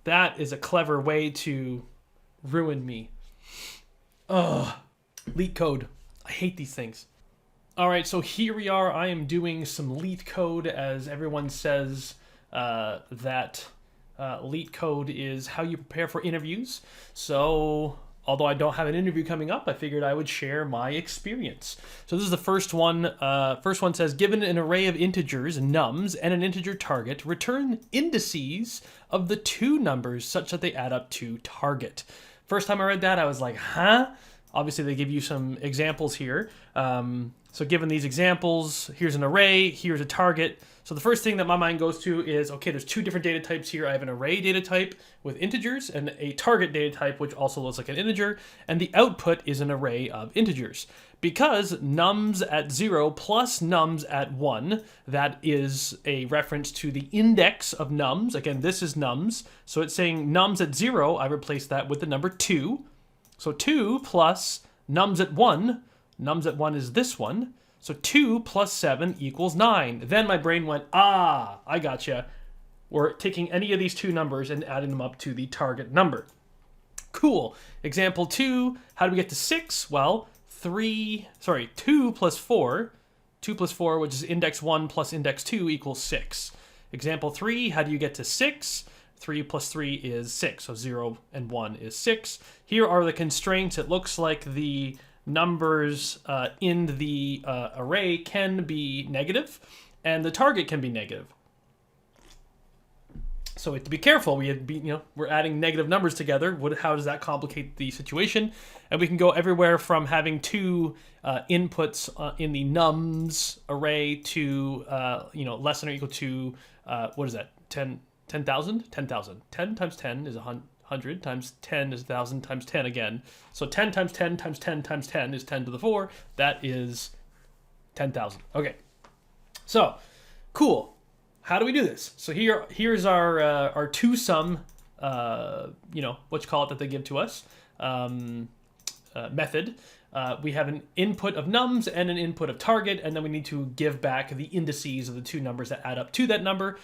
That is a clever way to ruin me. Ugh. LeetCode. I hate these things. All right, so here we are. I am doing some LeetCode, as everyone says that LeetCode is how you prepare for interviews. So, although I don't have an interview coming up, I figured I would share my experience. So this is the first one. First one says, given an array of integers, nums, and an integer target, return indices of the two numbers such that they add up to target. First time I read that, I was like, huh? Obviously, they give you some examples here. So given these examples, here's an array, here's a target. So the first thing that my mind goes to is, okay, there's two different data types here. I have an array data type with integers and a target data type, which also looks like an integer. And the output is an array of integers. Because nums at 0 plus nums at 1, that is a reference to the index of nums. Again, this is nums. So it's saying nums at 0, I replace that with the number 2. So 2 plus nums at 1. Nums at 1 is this one. So 2 plus 7 equals 9. Then my brain went, I gotcha. We're taking any of these two numbers and adding them up to the target number. Cool. Example 2, how do we get to 6? Well, 2 plus 4. 2 plus 4, which is index 1 plus index 2 equals 6. Example 3, how do you get to 6? 3 plus 3 is 6, so 0 and 1 is 6. Here are the constraints. It looks like the numbers in the array can be negative, and the target can be negative. So we have to be careful. We're adding negative numbers together. How does that complicate the situation? And we can go everywhere from having two inputs in the nums array to less than or equal to what is that? 10,000? 10,000. 10 times 10 is 100 times 10 is 1,000 times 10 again. So 10 times 10 times 10 times 10 is 10 to the 4. That is 10,000. Okay. So, cool. How do we do this? So here's our two-sum, that they give to us, method. We have an input of nums and an input of target, and then we need to give back the indices of the two numbers that add up to that number.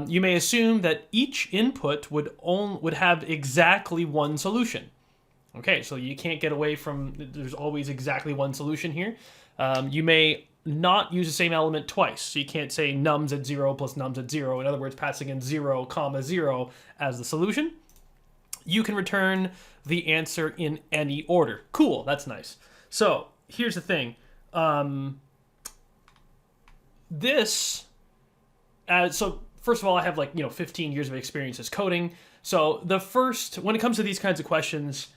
You may assume that each input would have exactly one solution. Okay, so you can't get away from, there's always exactly one solution here. You may not use the same element twice, so you can't say nums at 0 plus nums at 0. In other words, passing in 0, 0 as the solution. You can return the answer in any order. Cool, that's nice. So here's the thing. So first of all, I have 15 years of experience as coding. So when it comes to these kinds of questions,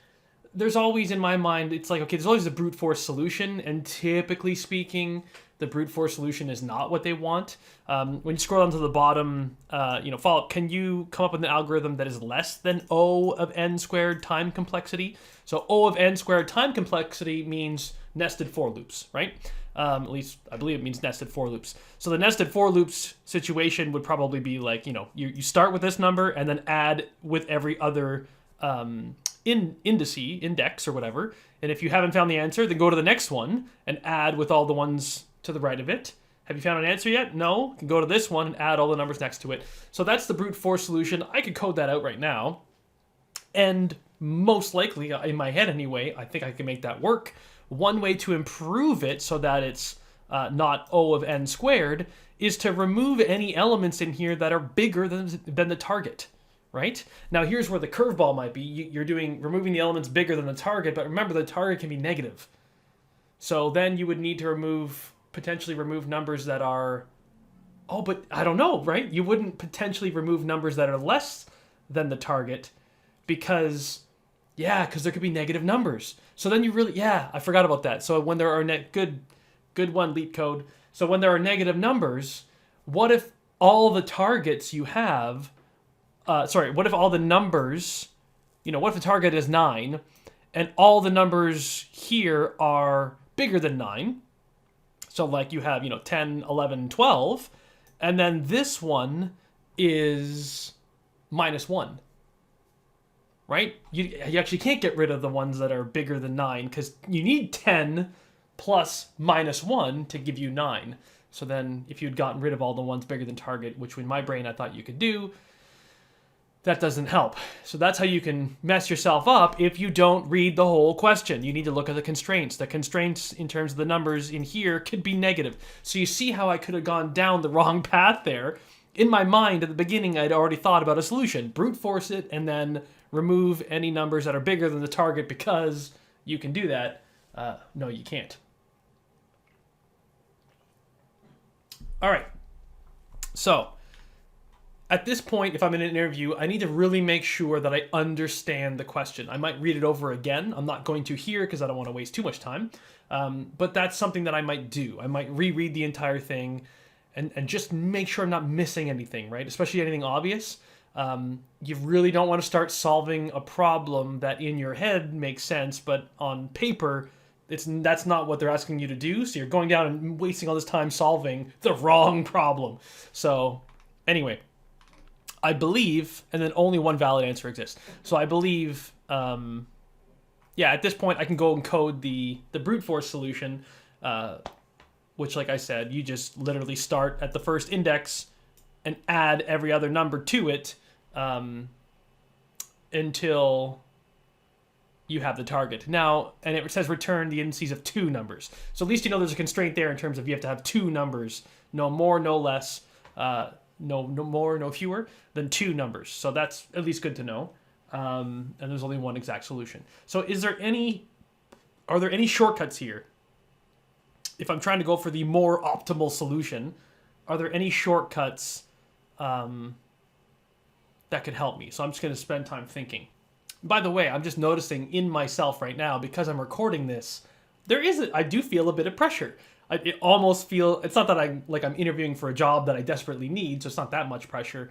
there's always in my mind, it's like, okay, there's always a brute force solution, and typically speaking, the brute force solution is not what they want. When you scroll down to the bottom, follow up, can you come up with an algorithm that is less than O of n squared time complexity? So O of n squared time complexity means nested for loops, right? At least I believe it means nested for loops. So the nested for loops situation would probably be like, you start with this number and then add with every other index or whatever. And if you haven't found the answer, then go to the next one and add with all the ones to the right of it. Have you found an answer yet? No. You can go to this one and add all the numbers next to it. So that's the brute force solution. I could code that out right now. And most likely, in my head anyway, I think I can make that work. One way to improve it so that it's not O of n squared is to remove any elements in here that are bigger than the target. Right? Now here's where the curveball might be. You're removing the elements bigger than the target, but remember the target can be negative. So then you would need to potentially remove numbers that are, but I don't know, right? You wouldn't potentially remove numbers that are less than the target because there could be negative numbers. So then I forgot about that. So when there are good one, LeetCode. So when there are negative numbers, what if all the targets you have, what if all the numbers, what if the target is 9 and all the numbers here are bigger than 9? So you have, 10, 11, 12, and then this one is -1, right? You actually can't get rid of the ones that are bigger than 9 because you need 10 plus -1 to give you 9. So then if you'd gotten rid of all the ones bigger than target, which in my brain I thought you could do, that doesn't help. So that's how you can mess yourself up if you don't read the whole question. You need to look at the constraints. The constraints in terms of the numbers in here could be negative. So you see how I could have gone down the wrong path there. In my mind at the beginning, I'd already thought about a solution. Brute force it and then remove any numbers that are bigger than the target because you can do that. No, you can't. All right. So at this point, if I'm in an interview, I need to really make sure that I understand the question. I might read it over again. I'm not going to here because I don't want to waste too much time. But that's something that I might do. I might reread the entire thing and just make sure I'm not missing anything, right? Especially anything obvious. You really don't want to start solving a problem that in your head makes sense, but on paper, that's not what they're asking you to do. So you're going down and wasting all this time solving the wrong problem. So anyway, I believe, and then only one valid answer exists. So I believe, at this point I can go and code the brute force solution, which, like I said, you just literally start at the first index and add every other number to it until you have the target. Now, and it says return the indices of 2 numbers. So at least you know there's a constraint there in terms of you have to have 2 numbers, no more, no less, no more, no fewer than 2 numbers. So that's at least good to know. And there's only one exact solution. So are there any shortcuts here? If I'm trying to go for the more optimal solution, are there any shortcuts that could help me? So I'm just going to spend time thinking. By the way, I'm just noticing in myself right now, because I'm recording this, I do feel a bit of pressure. It almost it's not that I'm interviewing for a job that I desperately need, so it's not that much pressure.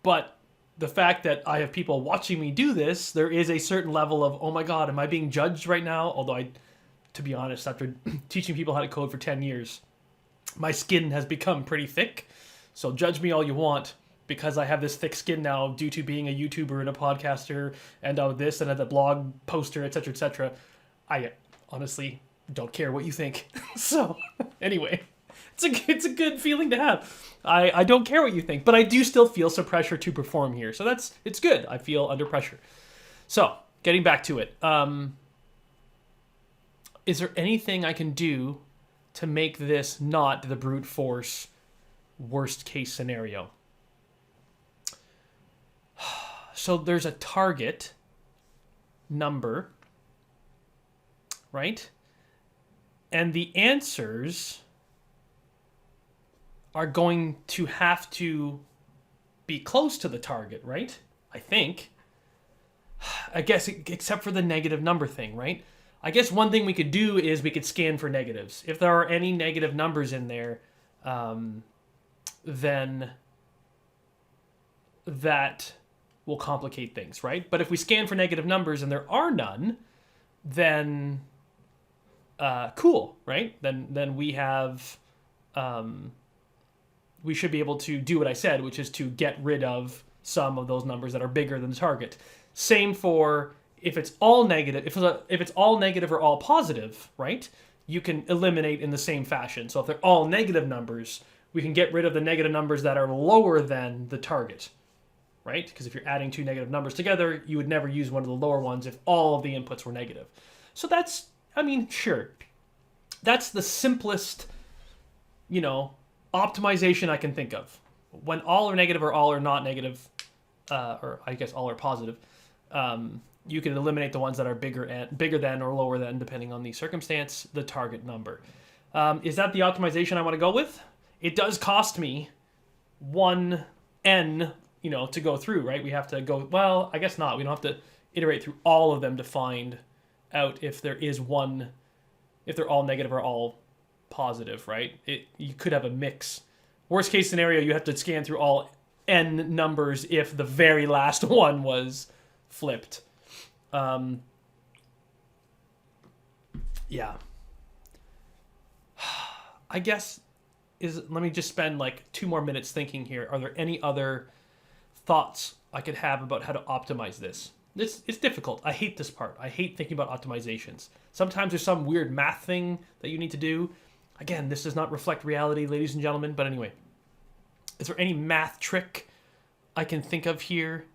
But the fact that I have people watching me do this, there is a certain level of, oh my God, am I being judged right now? Although to be honest, after teaching people how to code for 10 years, my skin has become pretty thick. So judge me all you want, because I have this thick skin now due to being a YouTuber and a podcaster and this and a blog poster, etc., etc. I honestly don't care what you think. So anyway, it's a good feeling to have. I don't care what you think, but I do still feel some pressure to perform here. So it's good. I feel under pressure. So getting back to it. Is there anything I can do to make this not the brute force worst case scenario? So there's a target number, right? And the answers are going to have to be close to the target, right? I think. I guess, except for the negative number thing, right? I guess one thing we could do is we could scan for negatives. If there are any negative numbers in there, then that will complicate things, right? But if we scan for negative numbers and there are none, then cool, right? Then we have, we should be able to do what I said, which is to get rid of some of those numbers that are bigger than the target. Same for if it's all negative. If it's all negative or all positive, right? You can eliminate in the same fashion. So if they're all negative numbers, we can get rid of the negative numbers that are lower than the target, right? Because if you're adding 2 negative numbers together, you would never use one of the lower ones if all of the inputs were negative. So that's, sure. That's the simplest, optimization I can think of. When all are negative or all are not negative, or I guess all are positive, you can eliminate the ones that are bigger than or lower than, depending on the circumstance, the target number. Is that the optimization I want to go with? It does cost me 1n, to go through, right? We have to go, well, I guess not. We don't have to iterate through all of them to find out if there is one, if they're all negative or all positive, right? You could have a mix. Worst case scenario, you have to scan through all n numbers if the very last one was flipped. Yeah. I guess let me just spend 2 more minutes thinking here. Are there any other thoughts I could have about how to optimize this? It's difficult. I hate this part. I hate thinking about optimizations. Sometimes there's some weird math thing that you need to do. Again, this does not reflect reality, ladies and gentlemen, but anyway. Is there any math trick I can think of here?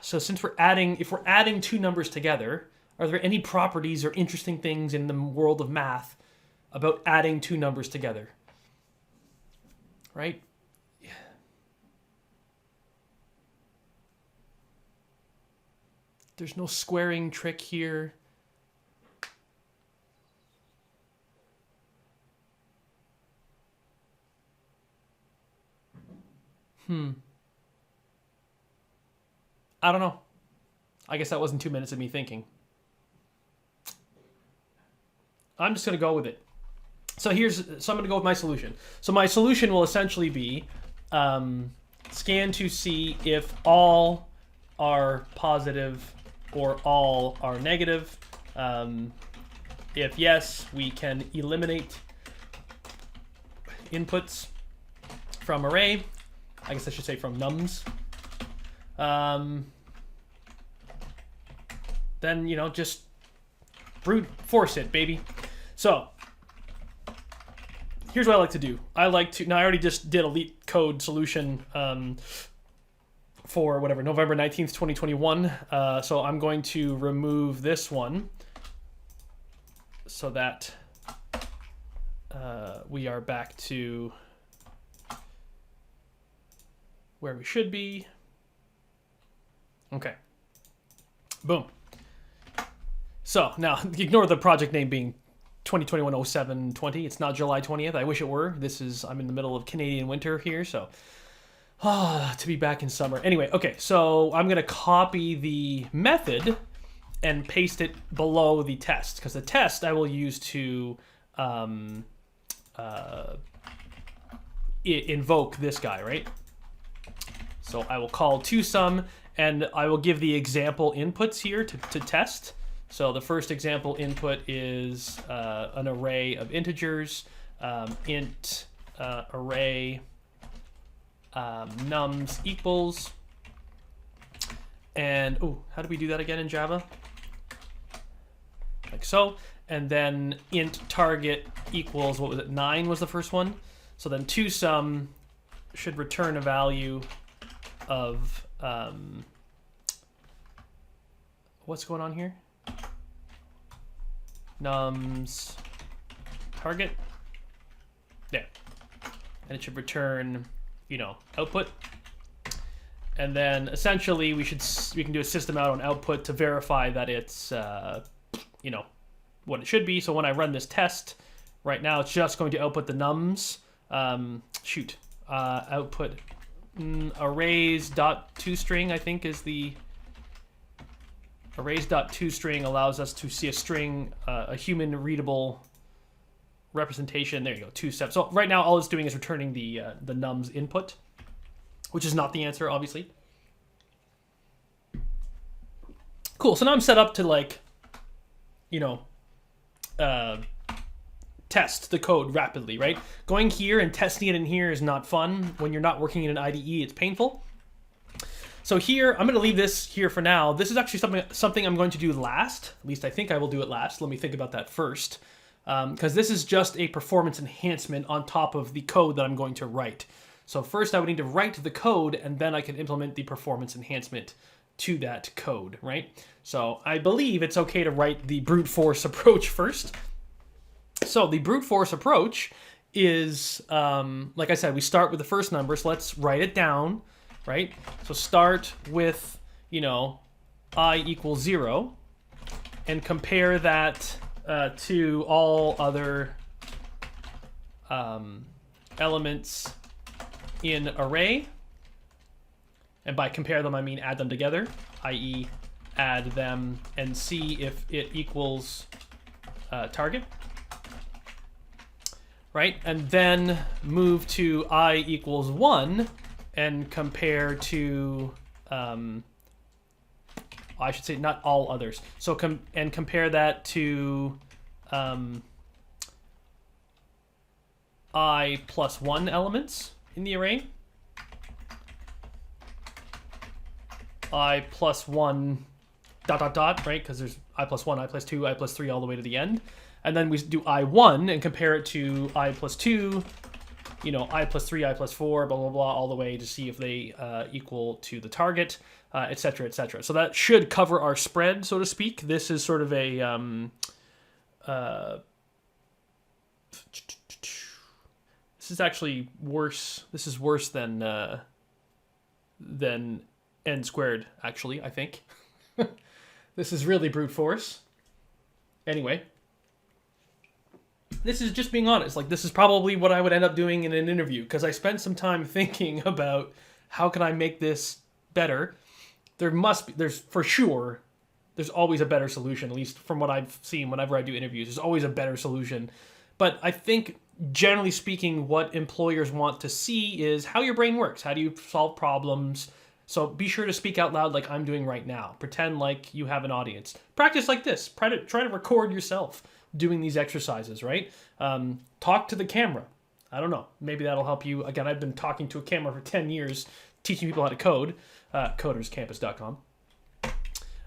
So since if we're adding two numbers together, are there any properties or interesting things in the world of math about adding two numbers together? Right? There's no squaring trick here. I don't know. I guess that wasn't 2 minutes of me thinking. I'm just going to go with it. So I'm going to go with my solution. So my solution will essentially be scan to see if all are positive or all are negative. If yes, we can eliminate inputs from array. I guess I should say from nums. Then, just brute force it, baby. So here's what I like to do. I already just did a LeetCode solution for whatever, November 19th, 2021. So I'm going to remove this one so that we are back to where we should be. Okay. Boom. So now ignore the project name being 2021-07-20. It's not July 20th. I wish it were. I'm in the middle of Canadian winter here, so to be back in summer. Anyway, okay, so I'm going to copy the method and paste it below the test, because the test I will use to invoke this guy, right? So I will call toSum, and I will give the example inputs here to test. So the first example input is an array of integers, int array nums equals, and how do we do that again in Java? Like so, and then int target equals, what was it, 9 was the first one. So then toSum should return a value of, what's going on here? Nums target, there, and it should return, output. And then essentially we can do a system out on output to verify that it's what it should be. So when I run this test right now, it's just going to output the nums. Output arrays.toString, I think, is the arrays.toString allows us to see a string, a human readable representation. There you go, 2 steps. So right now all it's doing is returning the nums input, which is not the answer, obviously. Cool, so now I'm set up to test the code rapidly, right? Going here and testing it in here is not fun. When you're not working in an IDE, it's painful. So here, I'm going to leave this here for now. This is actually something I'm going to do last. At least I think I will do it last. Let me think about that first. Because this is just a performance enhancement on top of the code that I'm going to write. So first I would need to write the code, and then I can implement the performance enhancement to that code, right? So I believe it's okay to write the brute force approach first. So the brute force approach is, like I said, we start with the first number, so let's write it down, right? So start with, I equals 0, and compare that to all other elements in array. And by compare them, I mean add them together, i.e. add them and see if it equals target. Right? And then move to I equals 1 and compare to, I should say not all others. So compare that to I plus 1 elements in the array. I plus 1 ... right? Because there's I plus 1, I plus 2, I plus 3 all the way to the end. And then we do I1 and compare it to I plus 2, you know, I plus 3, I plus 4, blah, blah, blah, all the way to see if they equal to the target, et cetera, et cetera. So that should cover our spread, so to speak. This is sort of a... this is actually worse. This is worse than n squared, actually, I think. This is really brute force. Anyway. This is just being honest. Like, this is probably what I would end up doing in an interview, because I spent some time thinking about how can I make this better. There's for sure, there's always a better solution, at least from what I've seen whenever I do interviews. There's always a better solution. But I think, generally speaking, what employers want to see is how your brain works. How do you solve problems? So be sure to speak out loud like I'm doing right now. Pretend like you have an audience. Practice like this. Try to record yourself doing these exercises, right? Talk to the camera. I don't know. Maybe that'll help you. Again, I've been talking to a camera for 10 years, teaching people how to code. Coderscampus.com.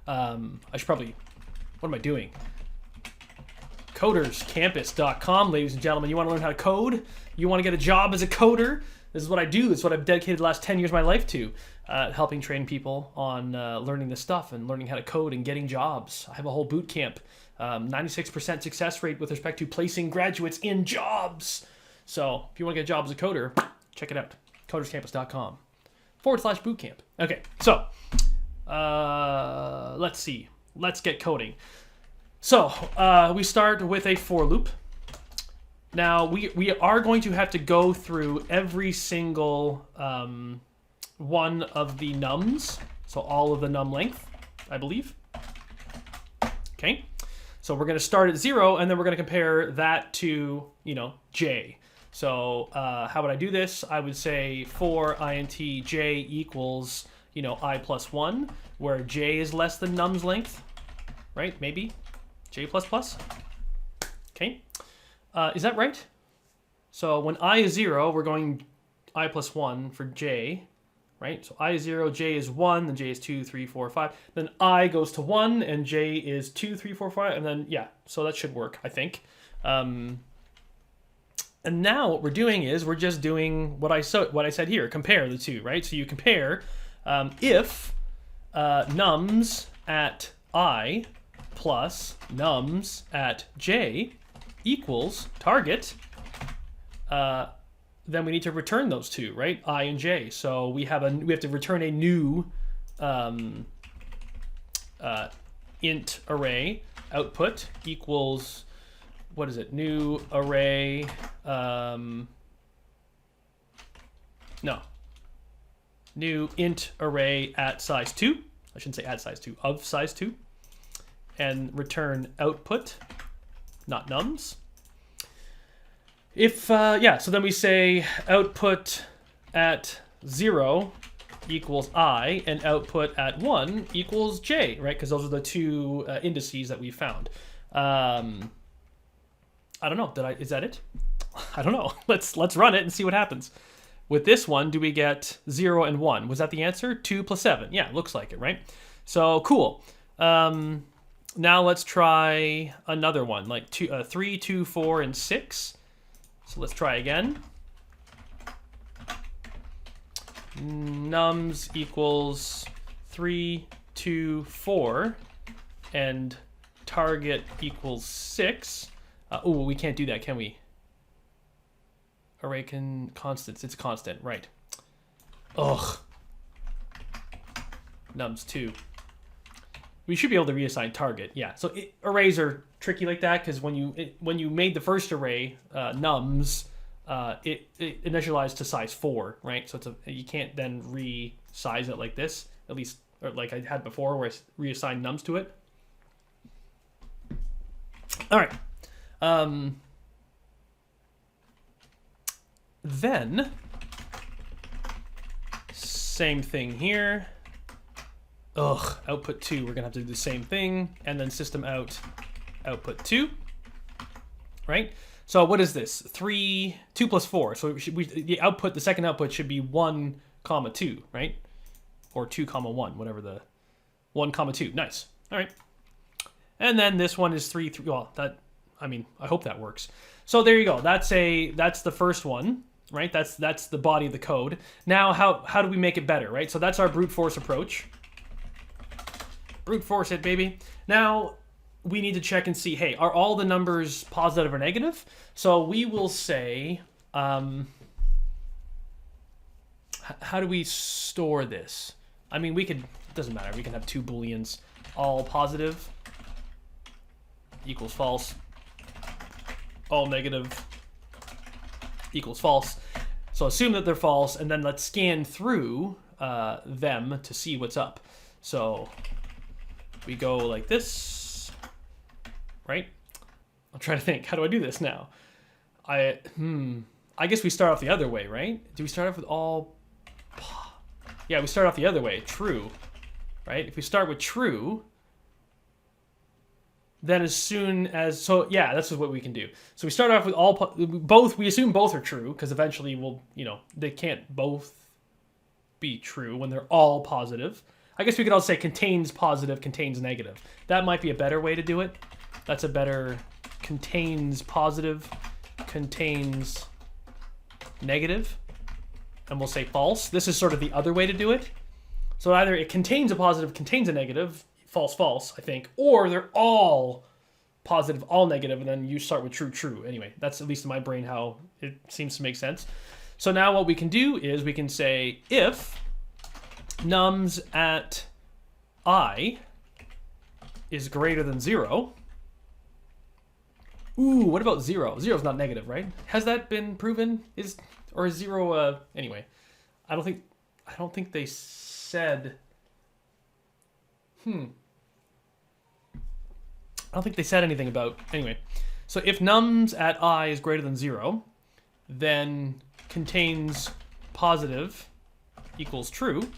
I should probably... What am I doing? Coderscampus.com, ladies and gentlemen. You want to learn how to code? You want to get a job as a coder? This is what I do. This is what I've dedicated the last 10 years of my life to. Helping train people on learning this stuff and learning how to code and getting jobs. I have a whole boot camp. 96% success rate with respect to placing graduates in jobs. So if you want to get a job as a coder, check it out. Coderscampus.com/bootcamp. Okay, so let's see. Let's get coding. So we start with a for loop. Now we are going to have to go through every single one of the nums. So all of the num length, I believe. Okay. So we're going to start at 0, and then we're going to compare that to, you know, j. So how would I do this? I would say for int j equals, you know, I plus 1, where j is less than num's length, right? Maybe j plus plus. Okay. Is that right? So when I is 0, we're going I plus 1 for j, right? So I is 0, j is 1, then j is 2, 3, 4, 5. Then I goes to 1, and j is 2, 3, 4, 5. And then, yeah, so that should work, I think. And now what we're doing is we're just doing what I said here, compare the two, right? So you compare if nums at I plus nums at j equals target, then we need to return those two, right? I and j. So we have to return a new int array output equals, what is it? New array, new int array at size 2. I shouldn't say at size 2, of size 2. And return output, not nums. If, so then we say output at 0 equals I, and output at 1 equals j, right? Because those are the two indices that we found. I don't know. Is that it? I don't know. Let's run it and see what happens. With this one, do we get 0 and 1? Was that the answer? 2 plus 7. Yeah, looks like it, right? So cool. Now let's try another one, like 3, 2, 4, and 6. So let's try again. Nums equals 3, 2, 4, and target equals 6. Oh, we can't do that, can we? Array constants. It's constant, right? Ugh. Nums 2. We should be able to reassign target. Yeah. So arrays are tricky like that because when you made the first array nums, it initialized to size 4, right? So you can't then resize it like this, at least, or like I had before, where I reassigned nums to it. All right. Then same thing here. Output 2, we're gonna have to do the same thing, and then system out output 2, right? So what is this? 2 plus 4. So the second output should be 1, 2, right? Or 2, 1, whatever the 1, 2. Nice. All right. And then this one is 3. Well, I hope that works. So there you go. That's the first one. right? That's the body of the code. Now, how do we make it better, right? So that's our brute force approach. Brute force it, baby. Now, we need to check and see, hey, are all the numbers positive or negative? So we will say, how do we store this? I mean, we could, it doesn't matter. We can have two booleans, all positive equals false, all negative equals false. So assume that they're false, and then let's scan through them to see what's up. So we go like this, right? I'm trying to think, how do I do this now? I guess we start off the other way, right? Do we start off with all? Yeah, we start off the other way, true, right? If we start with true, then as soon as, so yeah, this is what we can do. So we start off with all, we assume both are true, because eventually we'll, they can't both be true when they're all positive. I guess we could also say contains positive, contains negative. That might be a better way to do it. That's a better, contains positive, contains negative, and we'll say false. This is sort of the other way to do it. So either it contains a positive, contains a negative, false, false, I think, or they're all positive, all negative, and then you start with true, true. Anyway, that's at least in my brain how it seems to make sense. So now what we can do is we can say if nums at I is greater than 0. Ooh, what about 0? 0 is not negative, right? Has that been proven? Or is 0 anyway? I don't think they said. I don't think they said anything about. Anyway, so if nums at I is greater than 0, then contains positive equals true.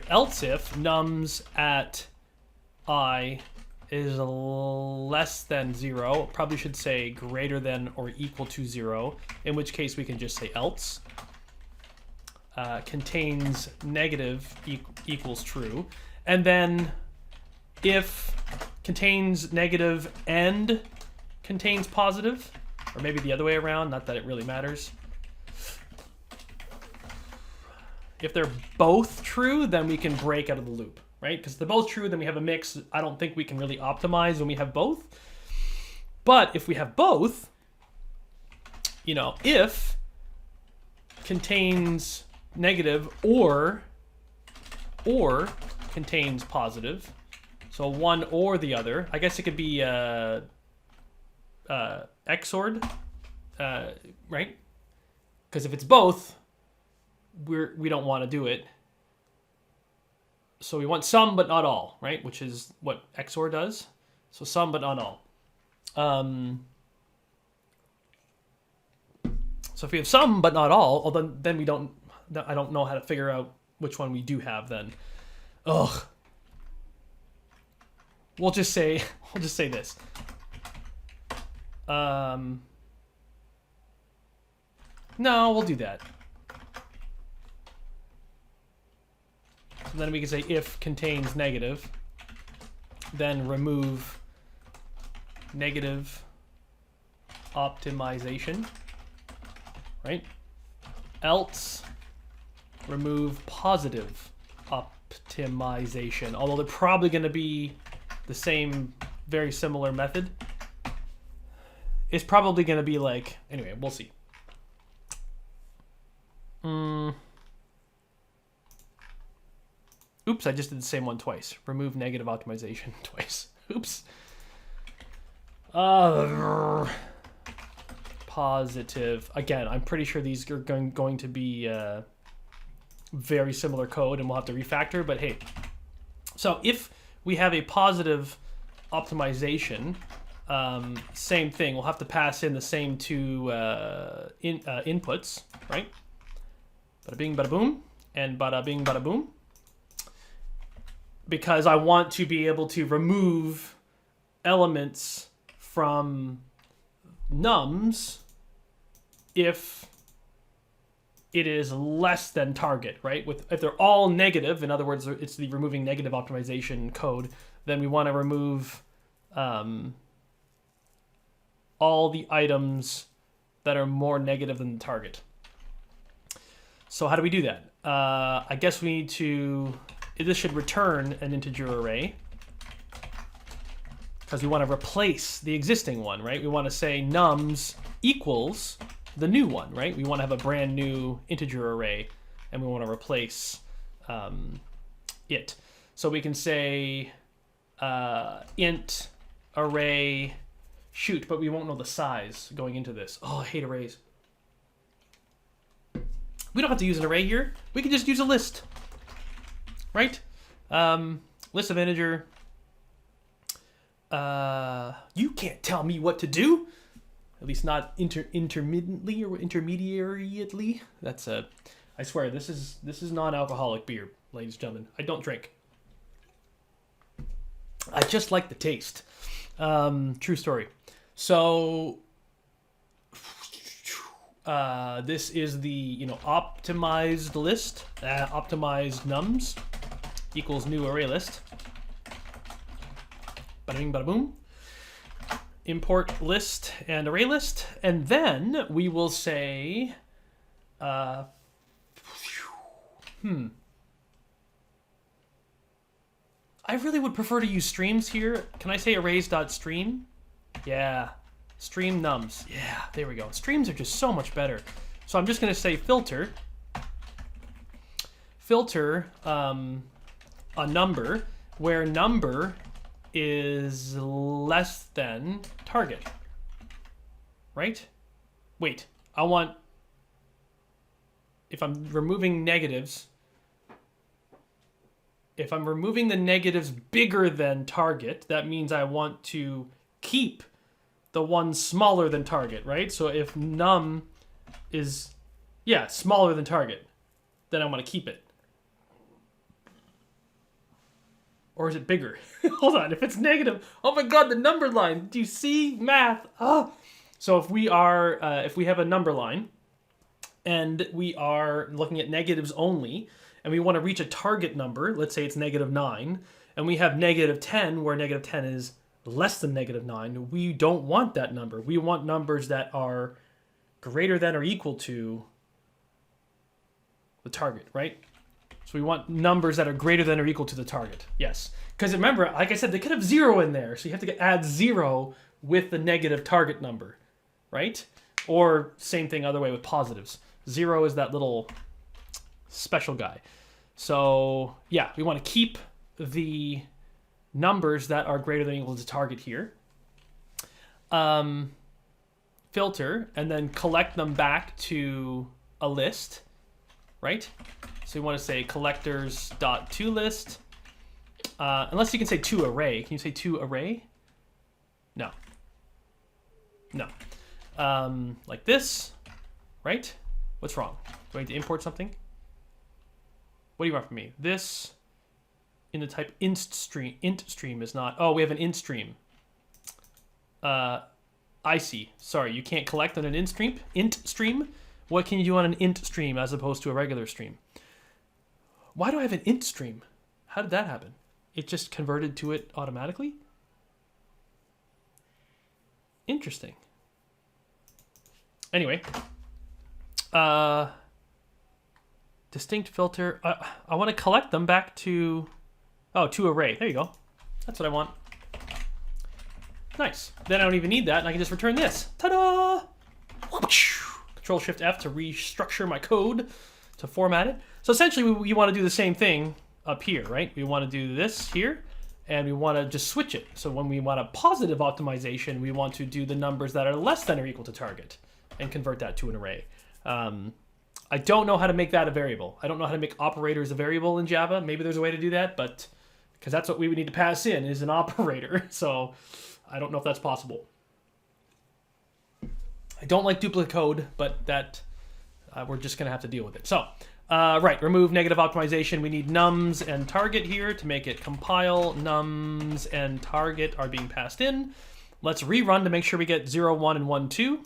Else if nums at I is less than 0, probably should say greater than or equal to 0, in which case we can just say else. Contains negative equals true. And then if contains negative and contains positive, or maybe the other way around, not that it really matters. If they're both true, then we can break out of the loop, right? Because if they're both true, then we have a mix. I don't think we can really optimize when we have both. But if we have both, if contains negative or contains positive, so one or the other, I guess it could be XORed, right? Because if it's both, we don't want to do it. So we want some but not all, right? Which is what XOR does. So some but not all. So if we have some but not all, well, then we don't. I don't know how to figure out which one we do have then. Ugh. We'll just say this. No, we'll do that. So then we can say if contains negative, then remove negative optimization, right? Else remove positive optimization, although they're probably going to be the same, very similar method. It's probably going to be like, anyway, we'll see. Oops, I just did the same one twice. Remove negative optimization twice. Oops. Positive. Again, I'm pretty sure these are going to be very similar code, and we'll have to refactor, but hey. So if we have a positive optimization, same thing. We'll have to pass in the same two inputs, right? Bada bing, bada boom, and bada bing, bada boom. Because I want to be able to remove elements from nums if it is less than target, right? If they're all negative, in other words, it's the removing negative optimization code, then we want to remove all the items that are more negative than the target. So how do we do that? I guess we need to, this should return an integer array because we want to replace the existing one, right? We want to say nums equals the new one, right? We want to have a brand new integer array and we want to replace it. So we can say int array shoot, but we won't know the size going into this. Oh, I hate arrays. We don't have to use an array here. We can just use a list, right? List of integer. You can't tell me what to do. At least not intermittently or intermediately. That's I swear this is non-alcoholic beer, ladies and gentlemen. I don't drink. I just like the taste. True story. So this is the optimized list. Optimized nums equals new array list. Bada bing, bada boom. Import list and array list, and then we will say, I really would prefer to use streams here. Can I say arrays.stream? Yeah, stream nums. Yeah, there we go. Streams are just so much better. So I'm just going to say filter a number where number is less than target, right? Wait, I want, if I'm removing negatives, if I'm removing the negatives bigger than target, that means I want to keep the one smaller than target, right? So if num is, smaller than target, then I want to keep it. Or is it bigger? Hold on, if it's negative, oh my god, the number line. Do you see math? Oh. So if we are, if we have a number line and we are looking at negatives only, and we want to reach a target number, let's say it's -9, and we have -10, where -10 is less than -9, we don't want that number. We want numbers that are greater than or equal to the target, right? So we want numbers that are greater than or equal to the target. Yes. Because remember, like I said, they could have 0 in there. So you have to add 0 with the negative target number, right? Or same thing other way with positives. 0 is that little special guy. So yeah, we want to keep the numbers that are greater than or equal to target here. Filter, and then collect them back to a list, right? So we want to say collectors.toList. Unless you can say toArray. Can you say toArray? No. No. Like this, right? What's wrong? Do I need to import something? What do you want from me? This in the type int stream is not. Oh, we have an int stream. I see. Sorry, you can't collect on an int stream. What can you do on an int stream as opposed to a regular stream? Why do I have an int stream? How did that happen? It just converted to it automatically? Interesting. Anyway. Distinct filter. I want to collect them back to... Oh, to array. There you go. That's what I want. Nice. Then I don't even need that, and I can just return this. Ta-da! Control-Shift-F to restructure my code, to format it. So essentially, we want to do the same thing up here, right? We want to do this here, and we want to just switch it. So when we want a positive optimization, we want to do the numbers that are less than or equal to target and convert that to an array. I don't know how to make that a variable. I don't know how to make operators a variable in Java. Maybe there's a way to do that, but because that's what we would need to pass in is an operator. So I don't know if that's possible. I don't like duplicate code, but that we're just going to have to deal with it. So, right, remove negative optimization. We need nums and target here to make it compile. Nums and target are being passed in. Let's rerun to make sure we get 0, 1, and 1, 2.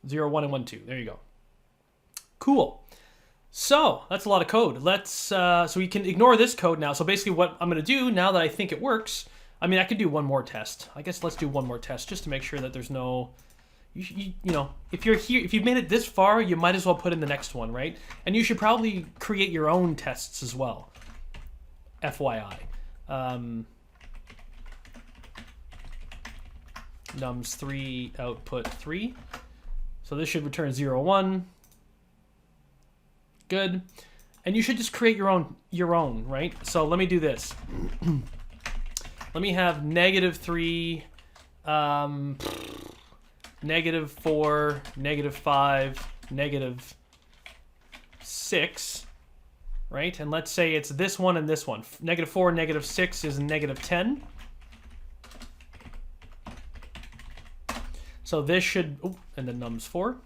0, 1, and 1, 2. There you go. Cool. So that's a lot of code. So we can ignore this code now. So basically what I'm going to do now that I think it works, I mean, I could do one more test. I guess let's do one more test just to make sure that there's no, you know, if you're here, if you've made it this far, you might as well put in the next one, right? And you should probably create your own tests as well. FYI. Nums3 output 3. So this should return 0, 1. Good. And you should just create your own, right? So let me do this. Let me have -3, -4, -5, -6, right? And let's say it's this one and this one. -4, -6 is -10. So this should, and then nums4.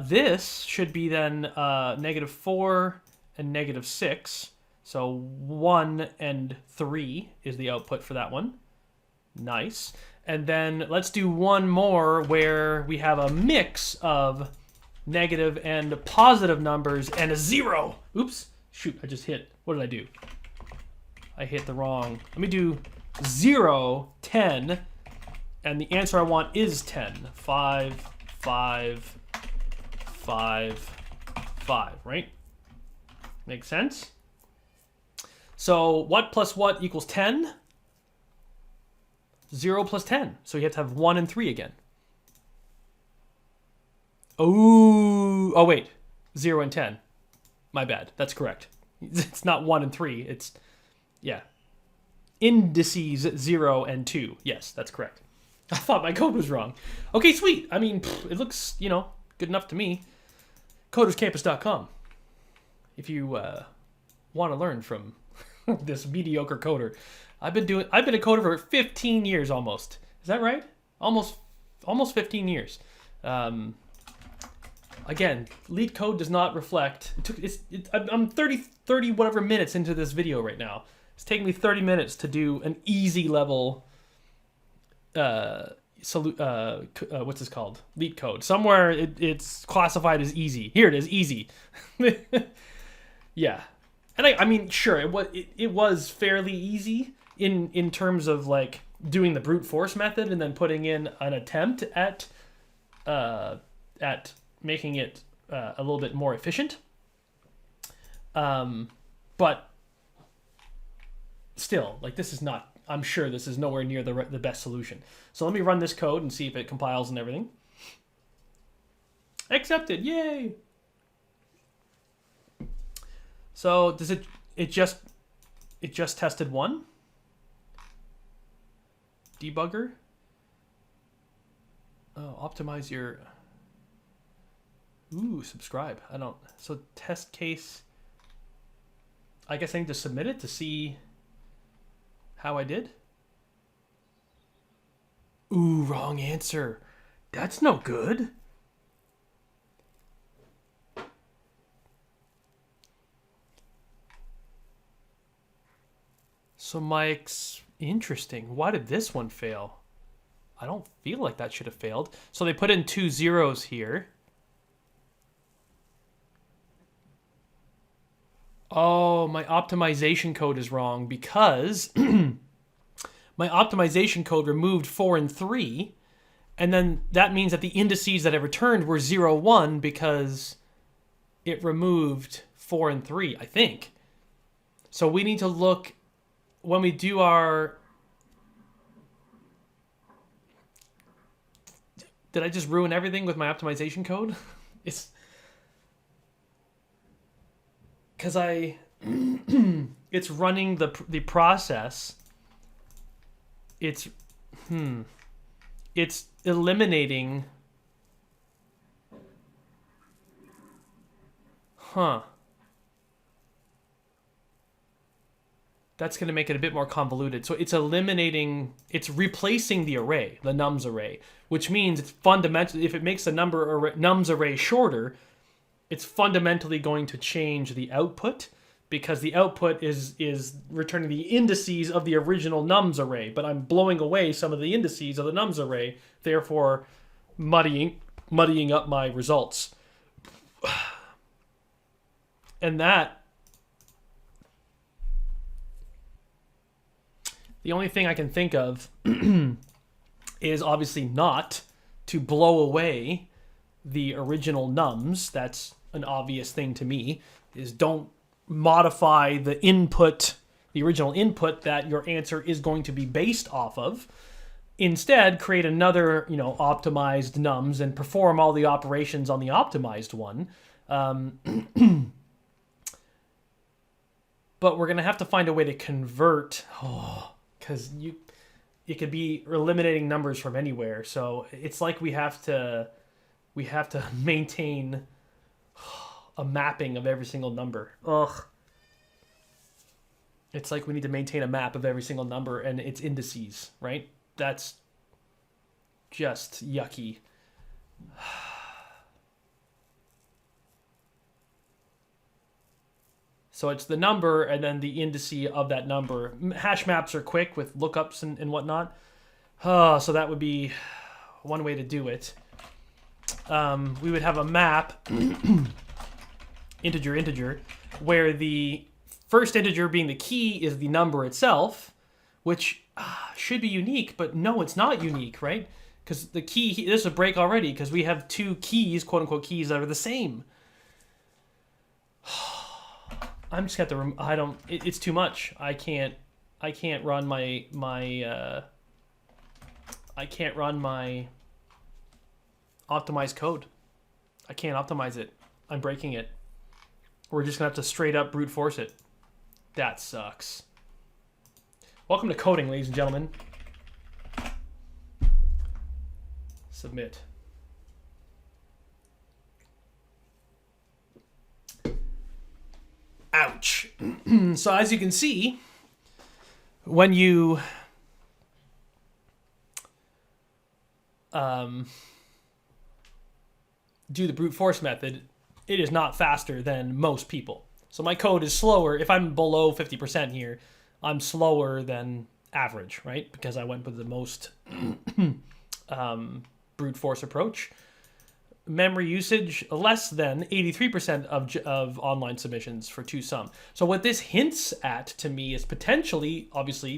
This should be then -4 and -6. So 1 and 3 is the output for that one. Nice. And then let's do one more where we have a mix of negative and positive numbers and a 0. Oops. Shoot, I just hit. What did I do? I hit the wrong. Let me do 0, 10. And the answer I want is 10. 5, 5, 5, 5, right? Makes sense? So what plus what equals 10? 0 plus 10. So you have to have 1 and 3 again. Oh wait. 0 and 10. My bad. That's correct. It's not 1 and 3. It's, yeah. Indices 0 and 2. Yes, that's correct. I thought my code was wrong. Okay, sweet. I mean, it looks, you know, good enough to me. Coderscampus.com. If you want to learn from this mediocre coder. I've been a coder for 15 years almost. Is that right? Almost 15 years. Again, LeetCode does not reflect. I'm 30 whatever minutes into this video right now. It's taking me 30 minutes to do an easy level what's this called? LeetCode. Somewhere it's classified as easy. Here it is, easy. Yeah. And I mean, sure, it was fairly easy in terms of like doing the brute force method and then putting in an attempt at making it a little bit more efficient. But still, like this is not, I'm sure this is nowhere near the best solution. So let me run this code and see if it compiles and everything. Accepted, yay! So does it just tested 1? Debugger? Oh, optimize your, subscribe. I don't, so test case, I guess I need to submit it to see how I did. Ooh, wrong answer. That's no good. So interesting. Why did this one fail? I don't feel like that should have failed. So they put in 2 zeros here. Oh, my optimization code is wrong because my optimization code removed 4 and 3. And then that means that the indices that I returned were 0, 1 because it removed 4 and 3, I think. So we need to look when we do our... Did I just ruin everything with my optimization code? It's... Because it's running the process. It's eliminating. That's going to make it a bit more convoluted. So it's it's replacing the array, the nums array, which means it's fundamentally, if it makes the nums array shorter, it's fundamentally going to change the output because the output is returning the indices of the original nums array, but I'm blowing away some of the indices of the nums array, therefore muddying up my results. And that, the only thing I can think of is obviously not to blow away the original nums. That's an obvious thing to me, is don't modify the input, the original input that your answer is going to be based off of. Instead, create another, optimized nums and perform all the operations on the optimized one. But we're going to have to find a way to convert, because it could be eliminating numbers from anywhere. So it's like we have to maintain a mapping of every single number. Ugh. It's like we need to maintain a map of every single number and its indices, right? That's just yucky. So it's the number and then the indice of that number. Hash maps are quick with lookups and whatnot. So that would be one way to do it. We would have a map, integer, where the first integer being the key is the number itself, which should be unique, but no, it's not unique, right? Because the key, this is a break already, because we have two keys, quote unquote keys, that are the same. I'm just got to. It's too much. I can't run my optimized code. I can't optimize it. I'm breaking it. We're just gonna have to straight up brute force it. That sucks. Welcome to coding, ladies and gentlemen. Submit. Ouch. So as you can see, when you do the brute force method, it is not faster than most people. So my code is slower. If I'm below 50% here, I'm slower than average, right? Because I went with the most brute force approach. Memory usage, less than 83% of online submissions for 2-sum. So what this hints at to me is potentially, potentially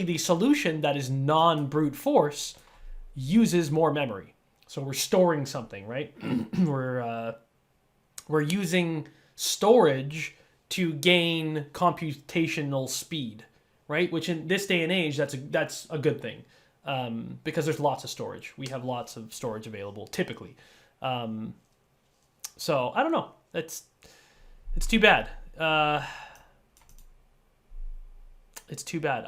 the solution that is non-brute force uses more memory. So we're storing something, right? We're using storage to gain computational speed, right? Which in this day and age, that's a good thing. Because there's lots of storage. We have lots of storage available, typically. So, I don't know. It's too bad. It's too bad.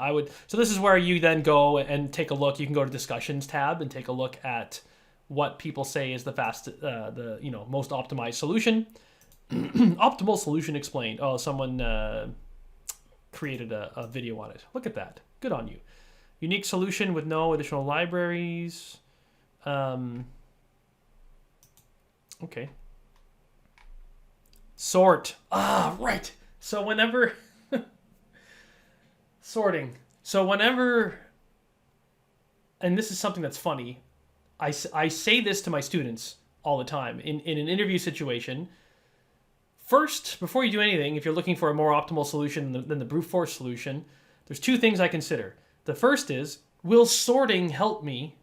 So this is where you then go and take a look. You can go to Discussions tab and take a look at what people say is the most optimized solution. Optimal solution explained. Oh, someone created a video on it. Look at that. Good on you. Unique solution with no additional libraries. Okay. Sort. Right. So whenever... sorting. So whenever... And this is something that's funny. I say this to my students all the time. In an interview situation, first, before you do anything, if you're looking for a more optimal solution than the brute force solution, there's two things I consider. The first is, will sorting help me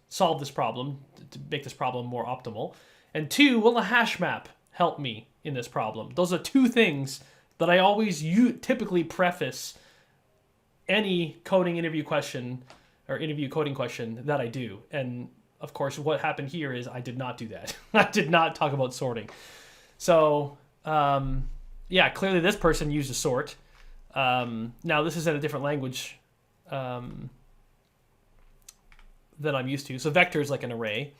solve this problem, to make this problem more optimal? And two, will a hash map help me in this problem? Those are two things that I always typically preface any coding interview question or interview coding question that I do. And of course, what happened here is I did not do that. I did not talk about sorting. So, yeah, clearly this person used a sort. Now, this is in a different language than I'm used to. So vector is like an array.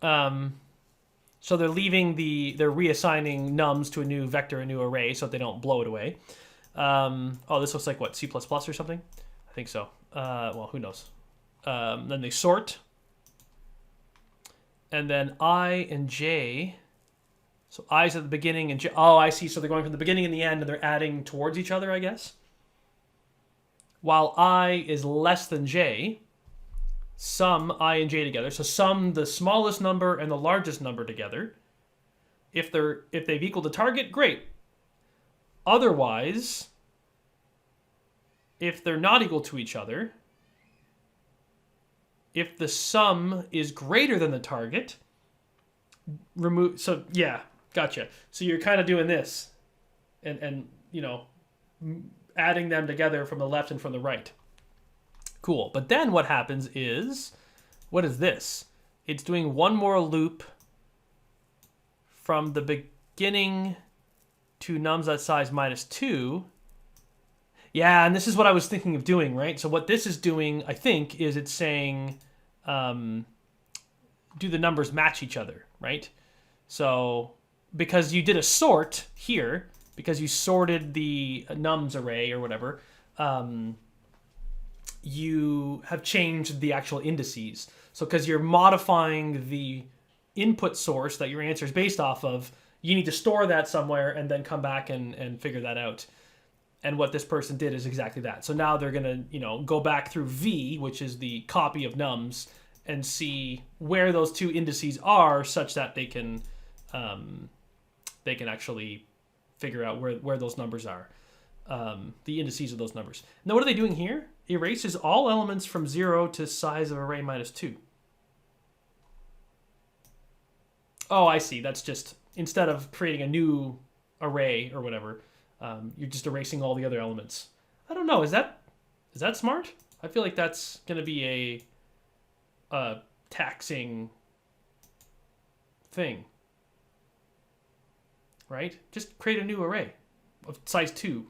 So they're reassigning nums to a new vector, a new array, so that they don't blow it away. This looks like what, C++ or something? I think so. Well, who knows? Then they sort. And then I and J. So I's at the beginning and J. Oh, I see. So they're going from the beginning and the end, and they're adding towards each other, I guess. While I is less than J, sum I and J together. So sum the smallest number and the largest number together If they've equaled the target, great. Otherwise, if they're not equal to each other, if the sum is greater than the target, remove. So yeah, gotcha. So you're kind of doing this, and adding them together from the left and from the right. Cool. But then what happens is, what is this? It's doing one more loop from the beginning to nums.size -2. Yeah, and this is what I was thinking of doing, right? So what this is doing, I think, is it's saying, do the numbers match each other, right? So because you did a sort here, because you sorted the nums array or whatever, you have changed the actual indices. So because you're modifying the input source that your answer is based off of, you need to store that somewhere and then come back and figure that out. And what this person did is exactly that. So now they're going to, go back through V, which is the copy of nums, and see where those two indices are such that they can actually figure out where those numbers are, the indices of those numbers. Now, what are they doing here? Erases all elements from 0 to size of array -2. Oh, I see. That's just, instead of creating a new array or whatever, you're just erasing all the other elements. I don't know. Is that smart? I feel like that's going to be a taxing thing, right? Just create a new array of size 2,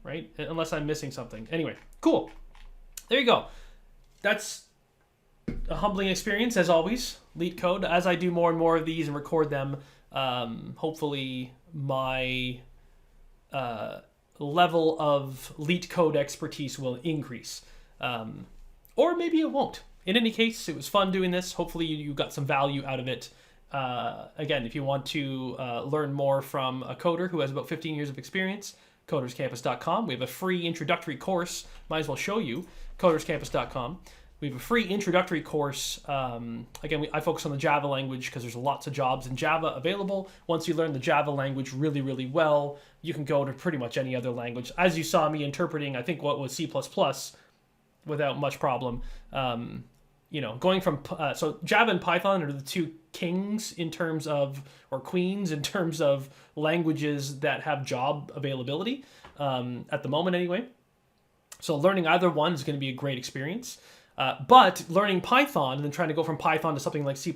right? Unless I'm missing something. Anyway, cool. There you go. That's a humbling experience, as always. LeetCode. As I do more and more of these and record them, hopefully my level of LeetCode expertise will increase. Or maybe it won't. In any case, it was fun doing this. Hopefully you got some value out of it. Again, if you want to learn more from a coder who has about 15 years of experience, coderscampus.com. We have a free introductory course. Might as well show you, coderscampus.com. We have a free introductory course. Again, I focus on the Java language because there's lots of jobs in Java available. Once you learn the Java language really, really well, you can go to pretty much any other language. As you saw me interpreting, I think what was C++ without much problem. Going from, so Java and Python are the two kings in terms of, or queens in terms of languages that have job availability, at the moment anyway. So learning either one is going to be a great experience. But learning Python and then trying to go from Python to something like C++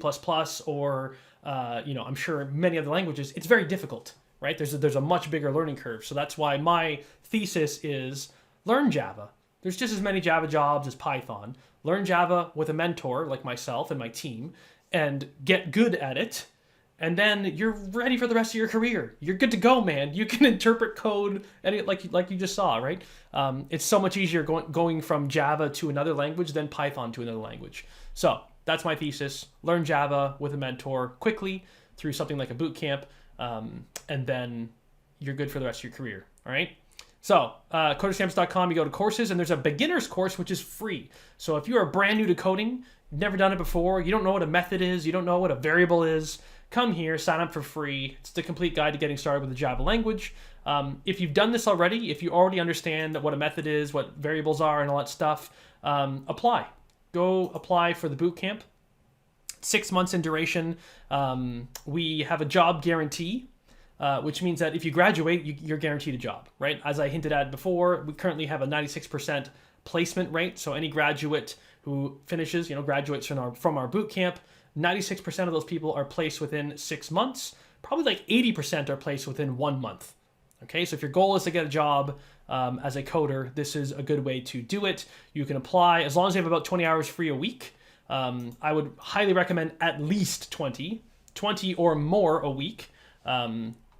or, I'm sure many other languages, it's very difficult, right? There's a much bigger learning curve. So that's why my thesis is learn Java. There's just as many Java jobs as Python. Learn Java with a mentor like myself and my team and get good at it. And then you're ready for the rest of your career. You're good to go, man. You can interpret code like you just saw, right? It's so much easier going from Java to another language than Python to another language. So that's my thesis. Learn Java with a mentor quickly through something like a boot camp, and then you're good for the rest of your career, all right? So coderscampus.com, you go to courses, and there's a beginner's course, which is free. So if you are brand new to coding, you've never done it before, you don't know what a method is, you don't know what a variable is, come here, sign up for free. It's the complete guide to getting started with the Java language. If you've done this already, if you already understand what a method is, what variables are, and all that stuff, apply. Go apply for the bootcamp. 6 months in duration. We have a job guarantee, which means that if you graduate, you're guaranteed a job, right? As I hinted at before, we currently have a 96% placement rate. So any graduate who finishes, graduates from our bootcamp, 96% of those people are placed within 6 months. Probably like 80% are placed within 1 month. Okay, so if your goal is to get a job as a coder, this is a good way to do it. You can apply as long as you have about 20 hours free a week. I would highly recommend at least 20 or more a week.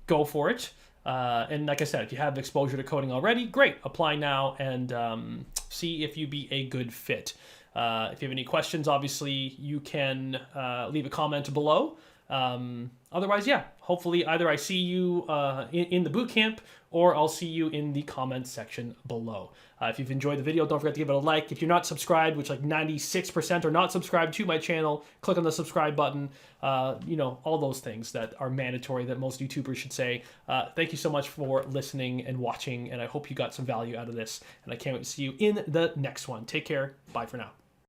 Go for it. And like I said, if you have exposure to coding already, great. Apply now and see if you be a good fit. If you have any questions, obviously you can leave a comment below. Otherwise, yeah, hopefully either I see you in the bootcamp or I'll see you in the comments section below. If you've enjoyed the video, don't forget to give it a like. If you're not subscribed, which like 96% are not subscribed to my channel, click on the subscribe button. You know, all those things that are mandatory that most YouTubers should say. Thank you so much for listening and watching, and I hope you got some value out of this. And I can't wait to see you in the next one. Take care. Bye for now.